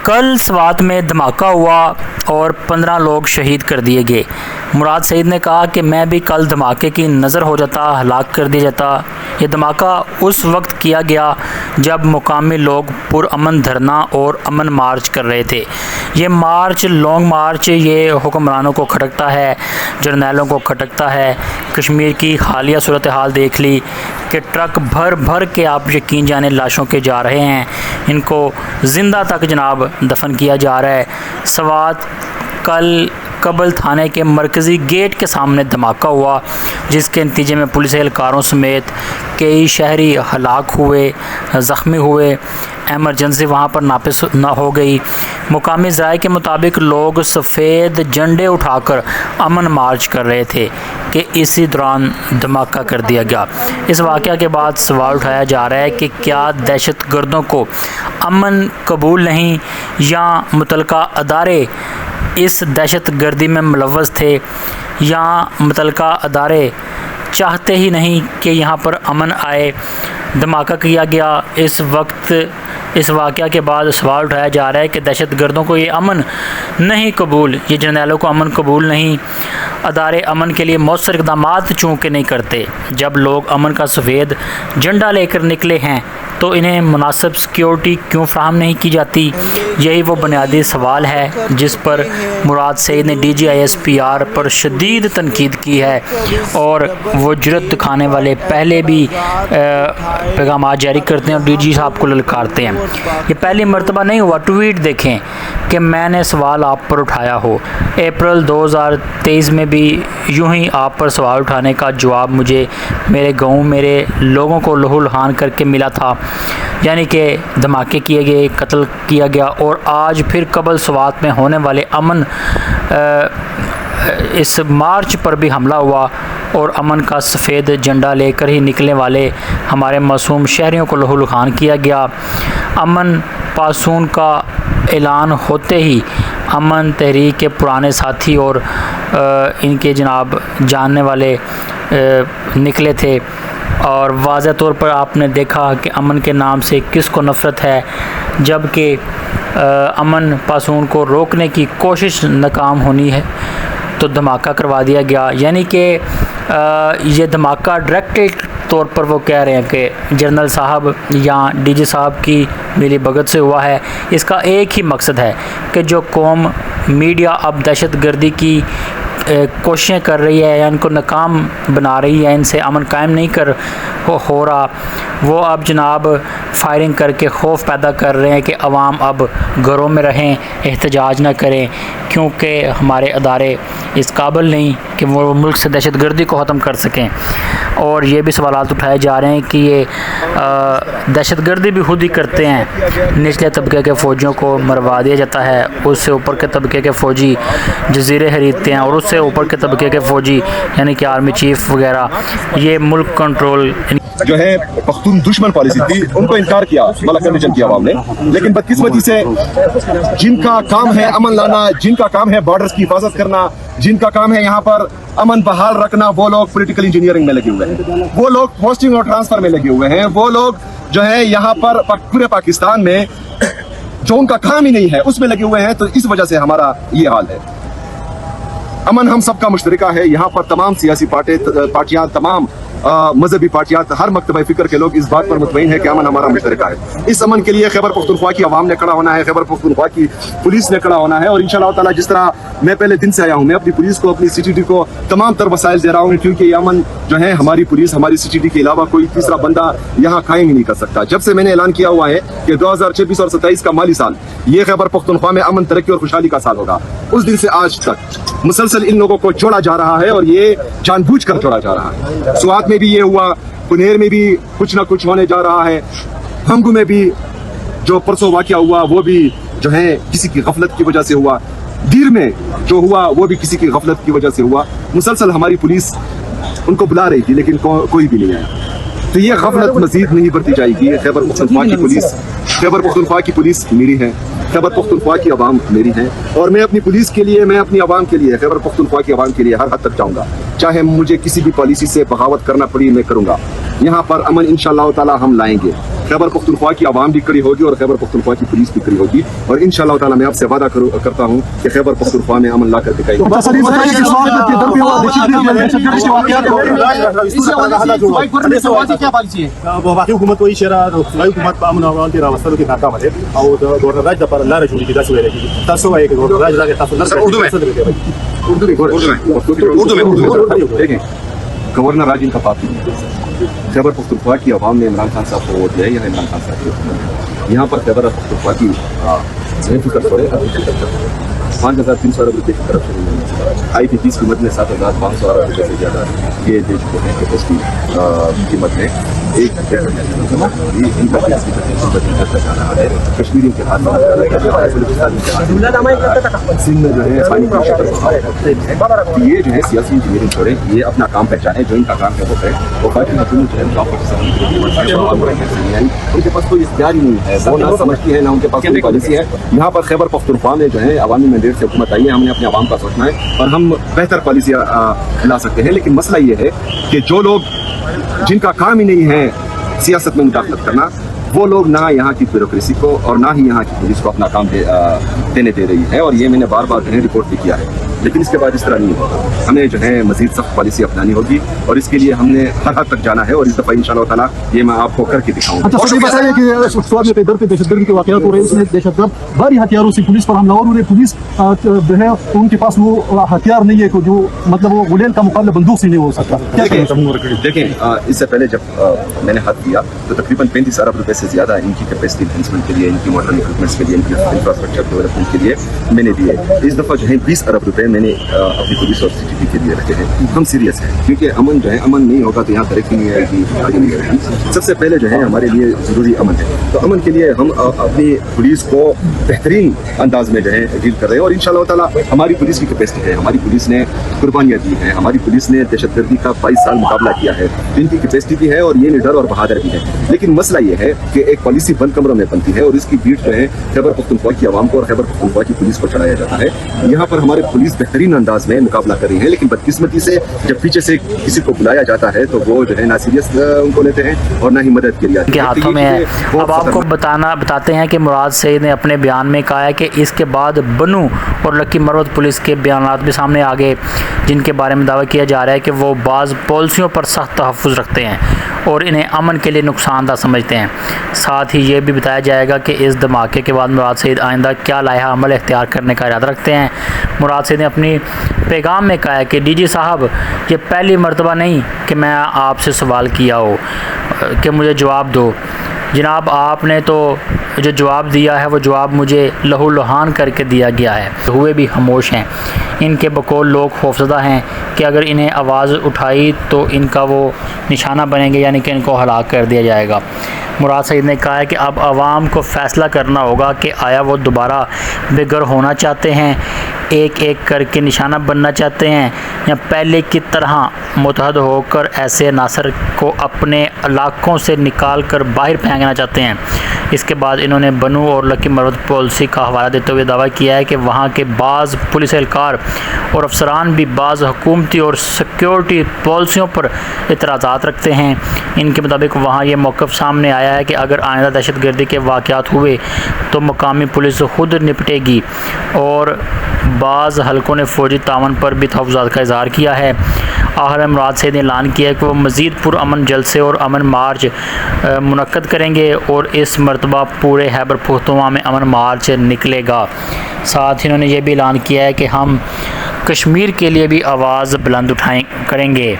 کل سوات میں دھماکہ ہوا اور 15 لوگ شہید کر دیے گئے۔ مراد سعید نے کہا کہ میں بھی کل دھماکے کی نظر ہو جاتا، ہلاک کر دیا جاتا۔ یہ دھماکہ اس وقت کیا گیا جب مقامی لوگ پرامن دھرنا اور امن مارچ کر رہے تھے۔ یہ مارچ لانگ مارچ یہ حکمرانوں کو کھٹکتا ہے، جرنیلوں کو کھٹکتا ہے۔ کشمیر کی حالیہ صورتحال دیکھ لی کہ ٹرک بھر بھر کے آپ یقین جانے لاشوں کے جا رہے ہیں، ان کو زندہ تک جناب دفن کیا جا رہا ہے۔ سوات کل کبل تھانے کے مرکزی گیٹ کے سامنے دھماکہ ہوا، جس کے نتیجے میں پولیس اہلکاروں سمیت کئی شہری ہلاک ہوئے، زخمی ہوئے، ایمرجنسی وہاں پر ناپس نہ ہو گئی۔ مقامی ذرائع کے مطابق لوگ سفید جھنڈے اٹھا کر امن مارچ کر رہے تھے کہ اسی دوران دھماکہ کر دیا گیا۔ اس واقعہ کے بعد سوال اٹھایا جا رہا ہے کہ کیا دہشت گردوں کو امن قبول نہیں، یا متعلقہ ادارے اس دہشت گردی میں ملوث تھے، یا متعلقہ ادارے چاہتے ہی نہیں کہ یہاں پر امن آئے۔ دھماکہ کیا گیا اس واقعہ کے بعد سوال اٹھایا جا رہا ہے کہ دہشت گردوں کو یہ امن نہیں قبول، یہ جرنیلوں کو امن قبول نہیں، ادارے امن کے لیے مؤثر اقدامات چونکہ نہیں کرتے۔ جب لوگ امن کا سفید جھنڈا لے کر نکلے ہیں تو انہیں مناسب سیکیورٹی کیوں فراہم نہیں کی جاتی؟ یہی وہ بنیادی سوال ہے جس پر مراد سعید نے D G I S P R پر شدید تنقید کی ہے، اور وہ جرأت دکھانے والے پہلے بھی پیغامات جاری کرتے ہیں اور ڈی جی صاحب کو للکارتے ہیں۔ یہ پہلی مرتبہ نہیں ہوا، ٹویٹ دیکھیں کہ میں نے سوال آپ پر اٹھایا ہو۔ اپریل 2023 میں بھی یوں ہی آپ پر سوال اٹھانے کا جواب مجھے میرے گاؤں میرے لوگوں کو لہو لہان کر کے ملا تھا، یعنی کہ دھماکے کیے گئے، قتل کیا گیا، اور آج پھر قبل سوات میں ہونے والے امن اس مارچ پر بھی حملہ ہوا اور امن کا سفید جھنڈا لے کر ہی نکلنے والے ہمارے معصوم شہریوں کو لہو لہان کیا گیا۔ امن پاسون کا اعلان ہوتے ہی امن تحریک کے پرانے ساتھی اور ان کے جناب جاننے والے نکلے تھے، اور واضح طور پر آپ نے دیکھا کہ امن کے نام سے کس کو نفرت ہے، جب کہ امن پاسون کو روکنے کی کوشش ناکام ہونی ہے تو دھماکہ کروا دیا گیا۔ یعنی کہ یہ دھماکہ ڈائریکٹ طور پر وہ کہہ رہے ہیں کہ جنرل صاحب یا ڈی جی صاحب کی ملی بھگت سے ہوا ہے۔ اس کا ایک ہی مقصد ہے کہ جو قوم میڈیا اب دہشت گردی کی کوششیں کر رہی ہے یا ان کو ناکام بنا رہی ہے، ان سے امن قائم نہیں ہو رہا، وہ اب جناب فائرنگ کر کے خوف پیدا کر رہے ہیں کہ عوام اب گھروں میں رہیں، احتجاج نہ کریں، کیونکہ ہمارے ادارے اس قابل نہیں کہ وہ ملک سے دہشت گردی کو ختم کر سکیں۔ اور یہ بھی سوالات اٹھائے جا رہے ہیں کہ یہ دہشت گردی بھی خود ہی کرتے ہیں، نچلے طبقے کے فوجیوں کو مروا دیا جاتا ہے، اس سے اوپر کے طبقے کے فوجی جزیرے خریدتے ہیں، اور اس سے اوپر کے طبقے کے فوجی یعنی کہ آرمی چیف وغیرہ یہ ملک کنٹرول جو ہے پختون دشمن پالیسی تھی، ان کو انکار کیا، ملک کنڈیشن کیا عوام نے۔ لیکن بدقسمتی سے جن کا کام ہے امن لانا، جن کا کام ہے بارڈرز کی حفاظت کرنا، جن کا کام ہے یہاں پر امن بحال رکھنا، وہ لوگ پولیٹیکل انجینئرنگ میں لگے ہوئے ہیں، وہ لوگ پوسٹنگ اور ٹرانسفر میں لگے ہوئے ہیں، وہ لوگ جو ہے یہاں پر پورے پاکستان میں جو ان کا کام ہی نہیں ہے اس میں لگے ہوئے ہیں۔ تو اس وجہ سے ہمارا یہ حال ہے۔ امن ہم سب کا مشترکہ ہے، یہاں پر تمام سیاسی پارٹیاں، تمام مذہبی پارٹیاں، ہر مکتبہ فکر کے لوگ اس بات پر مطمئن ہیں کہ امن ہمارا مشترکہ ہے۔ اس امن کے لیے خیبر پختونخوا کی عوام نے کھڑا ہونا ہے، خیبر پختونخوا کی پولیس نے کھڑا ہونا ہے، اور انشاءاللہ تعالیٰ جس طرح میں پہلے دن سے آیا ہوں، میں اپنی پولیس کو، اپنی سی ٹی ڈی کو تمام تر وسائل دے رہا ہوں، کیونکہ یہ امن جو ہے ہماری پولیس، ہماری سی ٹی ڈی کے علاوہ کوئی تیسرا بندہ یہاں قائم ہی نہیں کر سکتا۔ جب سے میں نے اعلان کیا ہوا ہے کہ 2026 اور 27 کا مالی سال یہ خیبر پختونخوا میں امن، ترقی اور خوشحالی کا سال ہوگا، اس دن سے آج تک مسلسل ان لوگوں کو جوڑا جا رہا ہے، اور یہ جان بوجھ کر جوڑا جا رہا ہے۔ سوات میں بھی یہ ہوا، پنیر میں بھی کچھ نہ کچھ ہونے جا رہا ہے، ہنگو میں بھی جو پرسوں واقعہ ہوا وہ بھی جو ہے کسی کی غفلت کی وجہ سے ہوا، دیر میں جو ہوا وہ بھی کسی کی غفلت کی وجہ سے ہوا۔ مسلسل ہماری پولیس ان کو بلا رہی تھی لیکن کوئی بھی نہیں آیا۔ تو یہ غفلت مزید نہیں برتی جائے گی۔ خیبر پختونخوا کی پولیس میری ہے، خیبر پختونخوا کی عوام میری ہے، اور میں اپنی پولیس کے لیے، میں اپنی عوام کے لیے، خیبر پختونخوا کی عوام کے لیے ہر حد تک جاؤں گا، چاہے مجھے کسی بھی پالیسی سے بغاوت کرنا پڑی میں کروں گا۔ یہاں پر امن انشاءاللہ تعالی ہم لائیں گے۔ खैबर पख्तूनख्वा की आवाम भी खड़ी होगी और खैबर पख्तूनख्वा की पुलिस भी खड़ी होगी और इंशाअल्लाह ताला मैं आपसे वादा करता हूँ कि खैबर पख्तूनख्वा में अमन ला कर दिखाई। हुकूमत को इशारा हुकूमत अमन अमान की रास्ता के नाकाम है और गवर्नर राज पर अल्लाह रसूल की दस वेरे की तसो है कि गवर्नर राज लाके तसो उर्दू में देखें, गवर्नर राज इनका पार्टी खैबर पख्तूनख्वा की आवाम ने इमरान खान साहब को वोट दिया या इमरान खान साहब को यहाँ पर खैबर पख्तूनख्वा की फिक्र छोड़े 5,300 अरब रुपये की तरफ से आई थी 30 कीमत में 7,500 अरब रुपये से ज़्यादा ये दे चुके हैं कि उसकी कीमत में एक इनका तक आ रहा है कश्मीरियों के हाथ सिंध में जो है पानी की शक्ल ये जो है सियासी इंजीनियरिंग छोड़े, ये अपना काम पहचाने, जो इनका काम है वो करें। वो पार्टी हुकूमत जो है उनके पास कोई इख्तियार ही नहीं है, वो ना समझती है ना उनके पास कोई पॉलिसी है। यहाँ पर खैबर पख्तूनख्वा में जो है अवामी मैंडेट से हुकूमत आई है, हमने अपने आवाम का सोचना है और हम बेहतर पॉलिसी ला सकते हैं। लेकिन मसला ये है कि जो लोग जिनका काम ही नहीं है सियासत में मुदाखलत करना, वो लोग ना यहाँ की ब्यूरोक्रेसी को और ना ही यहाँ की पुलिस को अपना काम देने दे रही है और ये मैंने बार बार रिपोर्ट भी किया है। लेकिन इसके बाद इस तरह नहीं होगा, हमें जो है मजीद सख्त पॉलिसी अपनानी होगी और इसके लिए हमने हर हद तक जाना है और इस दफ़ा इंशाअल्लाह ताला ये मैं आपको करके दिखाऊंगा। अच्छा सर, बताइए कि स्वामी पे इधर पे दहशतगर्दी के वाक़यात हो रहे हैं, इसमें दहशतगर्द भारी हथियारों से पुलिस पर हमला और उन्हें पुलिस जो है उनके पास वो हथियार नहीं है जो मतलब वो गुलेल का मुकाबला बंदूक से नहीं हो सकता। देखें, इससे पहले जब मैंने हाथ दिया तो तकरीबन 35 अरब रुपए से ज़्यादा इनकी कैपेसिटी इन्हेंसमेंट के लिए, इनकी मॉडर्न इक्विपमेंट्स के लिए, इनकी इंफ्रास्ट्रक्चर डेवलपमेंट के लिए मैंने दिए। इस दफ़ा जो है 20 अरब रुपए मैंने अपनी पुलिस और CCTV के लिए रखे हैं। हम सीरियस हैं क्योंकि अमन जो है, अमन नहीं होगा तो यहाँ तरक्की नहीं आएगी, आगे नहीं आएगी। सबसे पहले जो है हमारे लिए ज़रूरी अमन है, तो अमन के लिए हम अपनी पुलिस को बेहतरीन अंदाज में जो है डील कर रहे हैं और इंशाअल्लाह ताला हमारी पुलिस की कैपेसिटी है, हमारी पुलिस ने कुर्बानियाँ दी हैं, हमारी पुलिस ने दहशतगर्दी का 22 साल मुकाबला किया है, इनकी कैपेसिटी भी है और ये निडर और बहादुर भी है। लेकिन मसला ये है कि एक पॉलिसी बंद कमरों में बनती है और इसकी बीट जो है खैबर पख्तूनख्वा की आवाम को और खैबर पख्तूनख्वा की पुलिस को चढ़ाया जाता है। यहाँ पर हमारे पुलिस बेहतरीन अंदाज में मुकाबला कर रही है, लेकिन बदकिस्मती से जब पीछे से किसी को बुलाया जाता है तो वो जो है ना सीरियस उनको लेते हैं और ना ही मदद के लिए के हाथों में है। अब आपको बताते हैं कि मुराद सईद ने अपने बयान में कहा है कि इसके बाद बनू और लकी मरवत पुलिस के बयानात भी सामने आ गए, जिनके बारे में दावा किया जा रहा है कि वो बाज़ पॉलिसियों पर सख्त तहफ़्फ़ुज़ रखते हैं और इन्हें अमन के लिए नुकसानदा समझते हैं। साथ ही ये भी बताया जाएगा कि इस धमाके के बाद मुराद सईद आइंदा क्या लाया अमल इख्तियार करने का इरादा रखते हैं। मुराद सईद ने अपनी पैगाम में कहा है कि DG साहब, ये पहली मर्तबा नहीं कि मैं आपसे सवाल किया हो कि मुझे जवाब दो। जनाब, आपने तो जो जवाब दिया है वो जवाब मुझे लहू लुहान करके दिया गया है। हुए भी खामोश हैं। इनके बकौल लोग खौफजदा हैं कि अगर इन्हें आवाज़ उठाई तो इनका वो निशाना बनेंगे, यानी कि इनको हलाक कर दिया जाएगा। मुराद सईद ने कहा है कि अब आवाम को फ़ैसला करना होगा कि आया वो दोबारा बेघर होना चाहते हैं, एक एक करके निशाना बनना चाहते हैं, या पहले की तरह मुतहद होकर ऐसे अनासर को अपने इलाकों से निकाल कर बाहर फेंकना चाहते हैं। इसके बाद इन्होंने बनू और लकी मरवत पॉलिसी का हवाला देते हुए दावा किया है कि वहाँ के बाज़ पुलिस एहलकार और अफसरान भी बाज़ हुकूमती और सिक्योरिटी पॉलिसियों पर इतराज़ात रखते हैं। इनके मुताबिक वहाँ ये मौक़िफ़ सामने आया है कि अगर आइंदा दहशतगर्दी के वाक़यात हुए तो मकामी पुलिस खुद निपटेगी और बाज़ हलकों ने फ़ौजी तावन पर भी तहफ़्फ़ुज़ात का इज़हार किया है। आखिर में मुराद सईद ने ऐलान किया है कि वो मज़ीद पुरअमन जलसे और अमन मार्च मुनक्कद करेंगे और इस मरतबा पूरे खैबर पख्तूनख्वा में अमन मार्च निकलेगा। साथ ही इन्होंने ये भी ऐलान किया है कि हम कश्मीर के लिए भी आवाज़ बुलंद करेंगे।